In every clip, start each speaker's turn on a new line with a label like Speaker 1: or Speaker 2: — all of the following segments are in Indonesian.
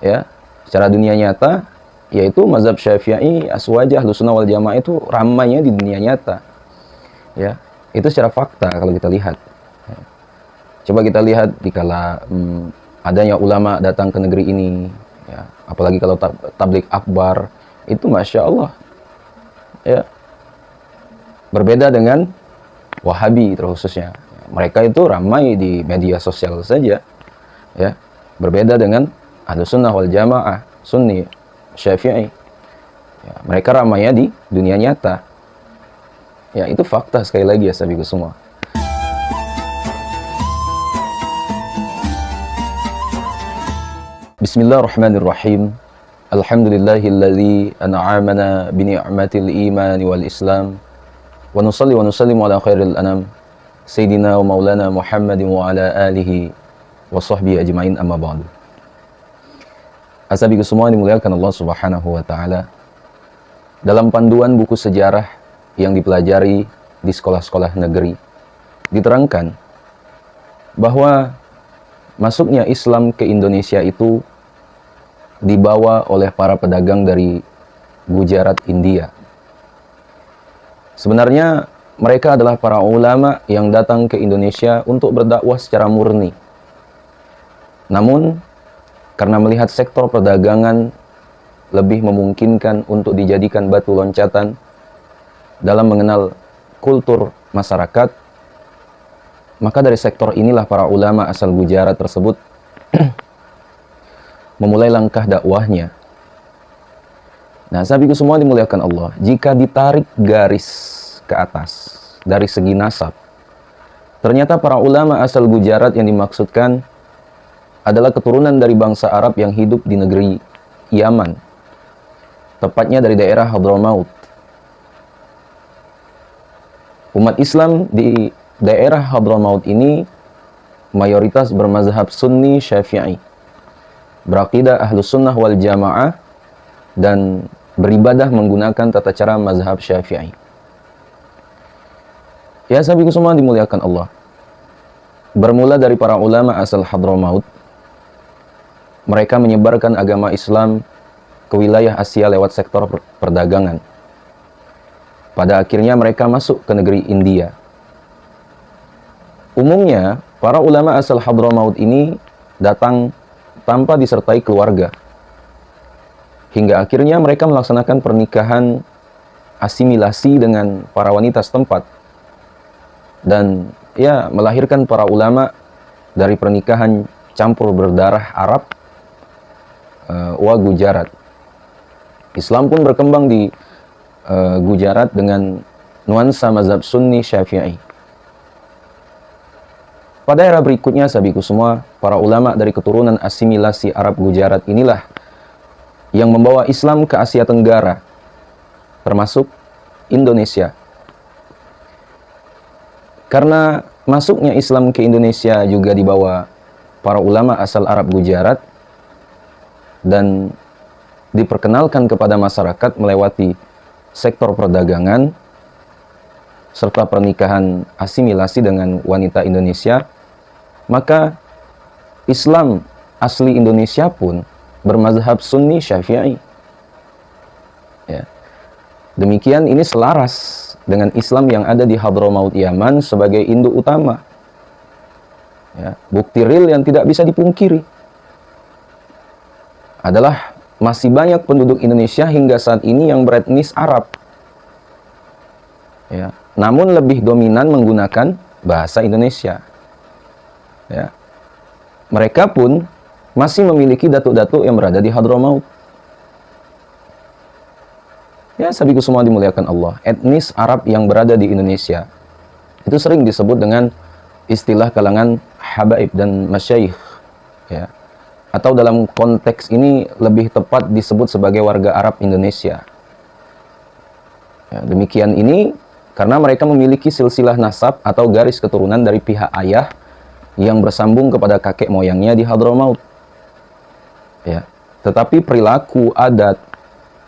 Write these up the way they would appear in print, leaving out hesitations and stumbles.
Speaker 1: ya, secara dunia nyata, yaitu mazhab Syafi'i, Aswajah, Ahlussunnah wal Jamaah itu ramainya di dunia nyata. Ya, itu secara fakta kalau kita lihat. Coba kita lihat dikala adanya ulama datang ke negeri ini, ya, apalagi kalau tablik akbar, itu Masya Allah, ya, berbeda dengan Wahabi terkhususnya. Mereka itu ramai di media sosial saja, ya, berbeda dengan Ahlussunnah wal Jamaah, Sunni, Syafi'i. Ya, mereka ramainya di dunia nyata. Ya, itu fakta sekali lagi ya sahabatku semua. Bismillahirrahmanirrahim. Alhamdulillahilladzi an'amana bi ni'matil iman wal islam. Wa nusalli wa nusallimu ala khairil anam Sayyidina wa maulana Muhammadin wa ala alihi wa sahbihi ajma'in, amma ba'du. Ashabiku semua dimuliakan Allah Subhanahu wa taala. Dalam panduan buku sejarah yang dipelajari di sekolah-sekolah negeri, diterangkan bahwa masuknya Islam ke Indonesia itu dibawa oleh para pedagang dari Gujarat, India. Sebenarnya mereka adalah para ulama yang datang ke Indonesia untuk berdakwah secara murni. Namun, karena melihat sektor perdagangan lebih memungkinkan untuk dijadikan batu loncatan dalam mengenal kultur masyarakat, maka dari sektor inilah para ulama asal Gujarat tersebut memulai langkah dakwahnya. Nah, sahabatku semua dimuliakan Allah, jika ditarik garis ke atas dari segi nasab, ternyata para ulama asal Gujarat yang dimaksudkan adalah keturunan dari bangsa Arab yang hidup di negeri Yaman, tepatnya dari daerah Hadramaut. Umat Islam di daerah Hadramaut ini mayoritas bermazhab Sunni Syafi'i, beraqidah Ahlussunnah wal Jamaah, dan beribadah menggunakan tata cara mazhab Syafi'i. Ya sahabatku semua dimuliakan Allah, bermula dari para ulama asal Hadramaut, mereka menyebarkan agama Islam ke wilayah Asia lewat sektor perdagangan. Pada akhirnya mereka masuk ke negeri India. Umumnya, para ulama asal Hadramaut ini datang tanpa disertai keluarga. Hingga akhirnya mereka melaksanakan pernikahan asimilasi dengan para wanita setempat. Dan ya, melahirkan para ulama dari pernikahan campur berdarah Arab wa Gujarat. Islam pun berkembang di Gujarat dengan nuansa mazhab Sunni Syafi'i. Pada era berikutnya, sahabatku semua, para ulama dari keturunan asimilasi Arab Gujarat inilah yang membawa Islam ke Asia Tenggara, termasuk Indonesia. Karena masuknya Islam ke Indonesia juga dibawa para ulama asal Arab Gujarat dan diperkenalkan kepada masyarakat melewati sektor perdagangan serta pernikahan asimilasi dengan wanita Indonesia, maka Islam asli Indonesia pun bermazhab Sunni Syafi'i. Ya. Demikian ini selaras dengan Islam yang ada di Hadramaut Yaman sebagai induk utama. Ya. Bukti real yang tidak bisa dipungkiri adalah masih banyak penduduk Indonesia hingga saat ini yang beretnis Arab. Ya. Namun lebih dominan menggunakan bahasa Indonesia. Ya. Mereka pun masih memiliki datuk-datuk yang berada di Hadramaut. Ya, sahabatku semua dimuliakan Allah, etnis Arab yang berada di Indonesia itu sering disebut dengan istilah kalangan habaib dan masyayikh, ya. Atau dalam konteks ini lebih tepat disebut sebagai warga Arab Indonesia. Ya, demikian ini karena mereka memiliki silsilah nasab atau garis keturunan dari pihak ayah yang bersambung kepada kakek moyangnya di Hadramaut. Ya, tetapi perilaku, adat,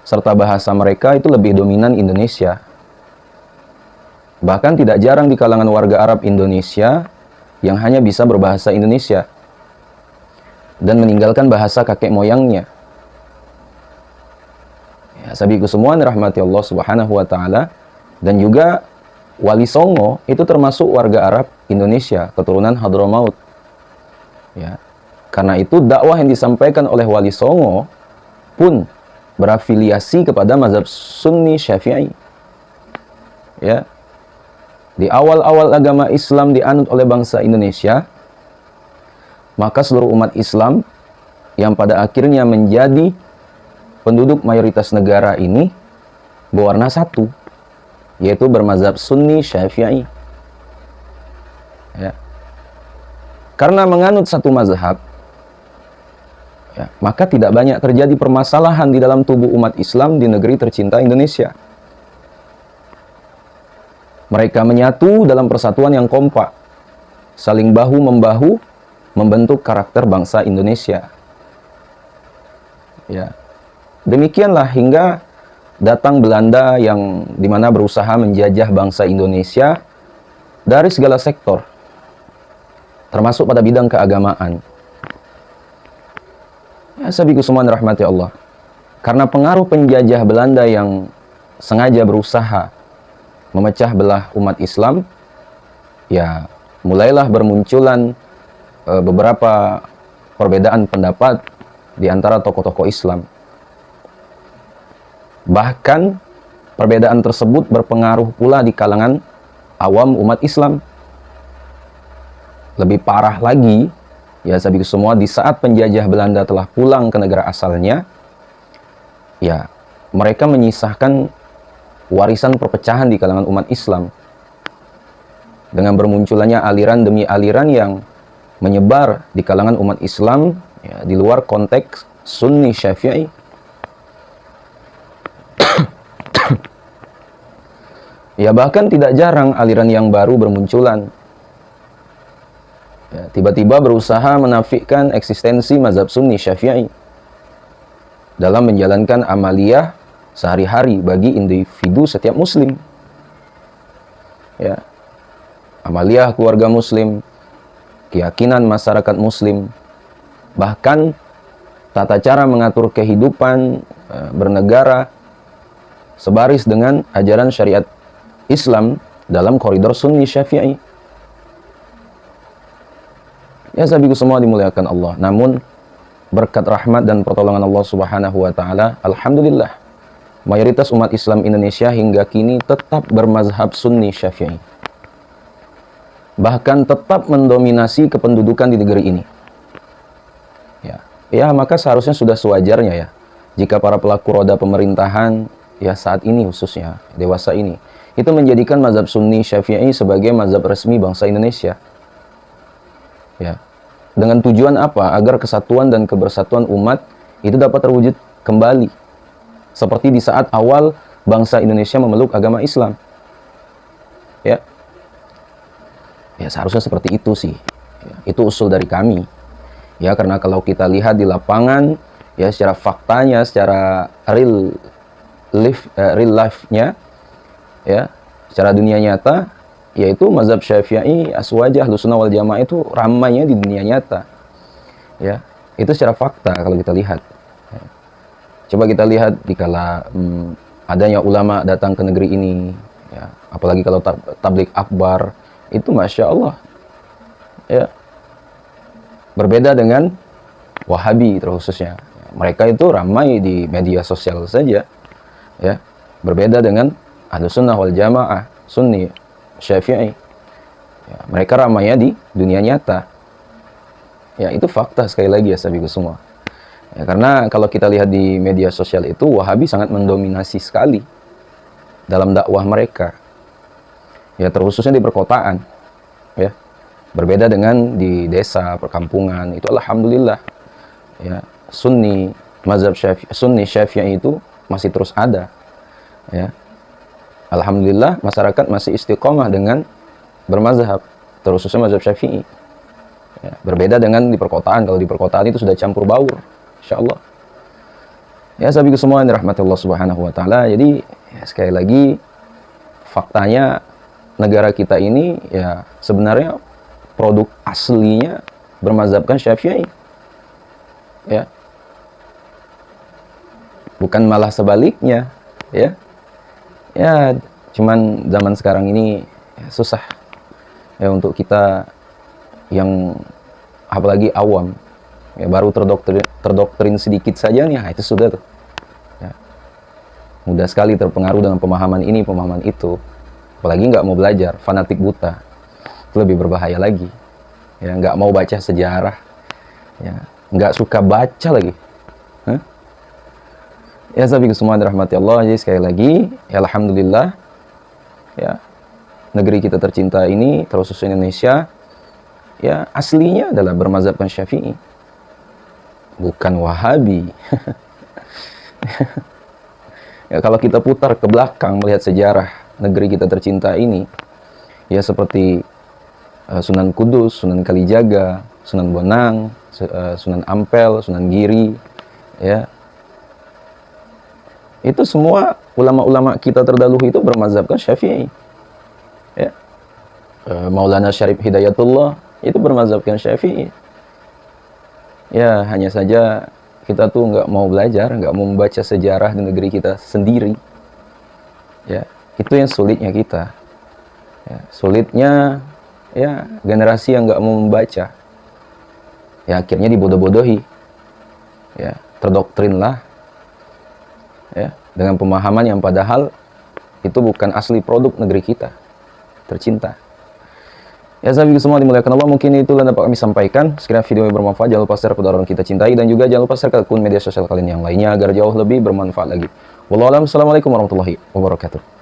Speaker 1: serta bahasa mereka itu lebih dominan Indonesia. Bahkan tidak jarang di kalangan warga Arab Indonesia yang hanya bisa berbahasa Indonesia. dan meninggalkan bahasa kakek moyangnya. Ya, sabiku semua dirahmati Allah Subhanahu wa taala, dan juga Wali Songo itu termasuk warga Arab Indonesia, keturunan Hadramaut. Ya. Karena itu dakwah yang disampaikan oleh Wali Songo pun berafiliasi kepada mazhab Sunni Syafi'i. Ya. Di awal-awal agama Islam dianut oleh bangsa Indonesia, maka seluruh umat Islam yang pada akhirnya menjadi penduduk mayoritas negara ini berwarna satu, yaitu bermazhab Sunni Syafi'i. Ya. Karena menganut satu mazhab, ya, maka tidak banyak terjadi permasalahan di dalam tubuh umat Islam di negeri tercinta Indonesia. Mereka menyatu dalam persatuan yang kompak, saling bahu-membahu, membentuk karakter bangsa Indonesia. Ya. Demikianlah hingga datang Belanda yang dimana berusaha menjajah bangsa Indonesia dari segala sektor, termasuk pada bidang keagamaan. Ya, sabiku semua dirahmati Allah. Karena pengaruh penjajah Belanda yang sengaja berusaha memecah belah umat Islam, ya mulailah bermunculan beberapa perbedaan pendapat di antara tokoh-tokoh Islam. Bahkan perbedaan tersebut berpengaruh pula di kalangan awam umat Islam. Lebih parah lagi, ya sabiku semua, di saat penjajah Belanda telah pulang ke negara asalnya, ya mereka menyisahkan warisan perpecahan di kalangan umat Islam dengan bermunculannya aliran demi aliran yang menyebar di kalangan umat Islam, ya, di luar konteks Sunni Syafi'i. Ya, bahkan tidak jarang aliran yang baru bermunculan, ya, tiba-tiba berusaha menafikan eksistensi mazhab Sunni Syafi'i dalam menjalankan amaliyah sehari-hari bagi individu setiap muslim. Ya. Amaliyah keluarga muslim, keyakinan masyarakat muslim, bahkan tata cara mengatur kehidupan bernegara sebaris dengan ajaran syariat Islam dalam koridor Sunni Syafi'i. Ya sabiku semua dimuliakan Allah. Namun berkat rahmat dan pertolongan Allah Subhanahu wa taala, alhamdulillah, mayoritas umat Islam Indonesia hingga kini tetap bermazhab Sunni Syafi'i. Bahkan tetap mendominasi kependudukan di negeri ini. Ya, maka seharusnya sudah sewajarnya ya, jika para pelaku roda pemerintahan, ya saat ini khususnya, dewasa ini, itu menjadikan mazhab Sunni Syafi'i sebagai mazhab resmi bangsa Indonesia. Ya. Dengan tujuan apa? Agar kesatuan dan kebersatuan umat itu dapat terwujud kembali. Seperti di saat awal bangsa Indonesia memeluk agama Islam. Ya. Ya, seharusnya seperti itu sih. Ya, itu usul dari kami. Ya, karena kalau kita lihat di lapangan, ya secara faktanya, secara real life-nya, ya, secara dunia nyata, yaitu mazhab Syafi'i, Aswajah, Ahlussunnah wal Jamaah itu ramainya di dunia nyata. Ya, itu secara fakta kalau kita lihat. Ya. Coba kita lihat dikala adanya ulama datang ke negeri ini, ya, apalagi kalau tablik akbar, itu Masya Allah. Ya. Berbeda dengan Wahabi terkhususnya. Mereka itu ramai di media sosial saja. Ya. Berbeda dengan Ahlussunnah wal Jamaah, Sunni Syafi'i. Ya, mereka ramainya di dunia nyata. Ya, itu fakta sekali lagi ya sabiku semua. Ya, karena kalau kita lihat di media sosial itu Wahabi sangat mendominasi sekali dalam dakwah mereka. Ya, terkhususnya di perkotaan. Ya. Berbeda dengan di desa, perkampungan, itu alhamdulillah. Ya, mazhab Sunni Syafi'i itu masih terus ada. Ya. Alhamdulillah masyarakat masih istiqomah dengan bermazhab, terkhususnya mazhab Syafi'i. Ya, berbeda dengan di perkotaan. Kalau di perkotaan itu sudah campur baur, insyaallah. Ya, sabiku semua yang dirahmati Allah Subhanahu wa taala. Jadi ya, sekali lagi faktanya negara kita ini ya sebenarnya produk aslinya bermazhabkan Syafi'i. ya. Bukan malah sebaliknya, ya. Ya, cuman zaman sekarang ini ya, susah ya untuk kita yang apalagi awam, ya baru terdoktrin sedikit saja nih, nah, itu sudah tuh. Ya. Mudah sekali terpengaruh dengan pemahaman ini, pemahaman itu. Apalagi nggak mau belajar, fanatik buta, itu lebih berbahaya lagi. Ya, nggak mau baca sejarah, ya, nggak suka baca lagi. Hah? Ya, sahabat semua dirahmati Allah. Jadi sekali lagi, ya alhamdulillah, ya negeri kita tercinta ini, terkhusus Indonesia, ya aslinya adalah bermazhabkan Syafi'i, bukan Wahabi. Ya, kalau kita putar ke belakang melihat sejarah negeri kita tercinta ini, ya seperti Sunan Kudus, Sunan Kalijaga, Sunan Bonang, Sunan Ampel, Sunan Giri, ya itu semua ulama-ulama kita terdahulu itu bermazhabkan Syafi'i. Ya. Maulana Syarif Hidayatullah itu bermazhabkan Syafi'i. Ya, hanya saja kita tuh nggak mau belajar, nggak mau membaca sejarah di negeri kita sendiri. Ya, itu yang sulitnya kita. Ya, sulitnya ya generasi yang nggak mau membaca. Ya, akhirnya dibodoh-bodohi. Ya, terdoktrin lah. Ya, dengan pemahaman yang padahal itu bukan asli produk negeri kita tercinta. Ya, sahabat semua dimuliakan Allah, mungkin itulah dapat kami sampaikan. Sekiranya video ini bermanfaat, jangan lupa share kepada orang kita cintai, dan juga jangan lupa share ke akun media sosial kalian yang lainnya agar jauh lebih bermanfaat lagi. Wallahualam, assalamualaikum warahmatullahi wabarakatuh.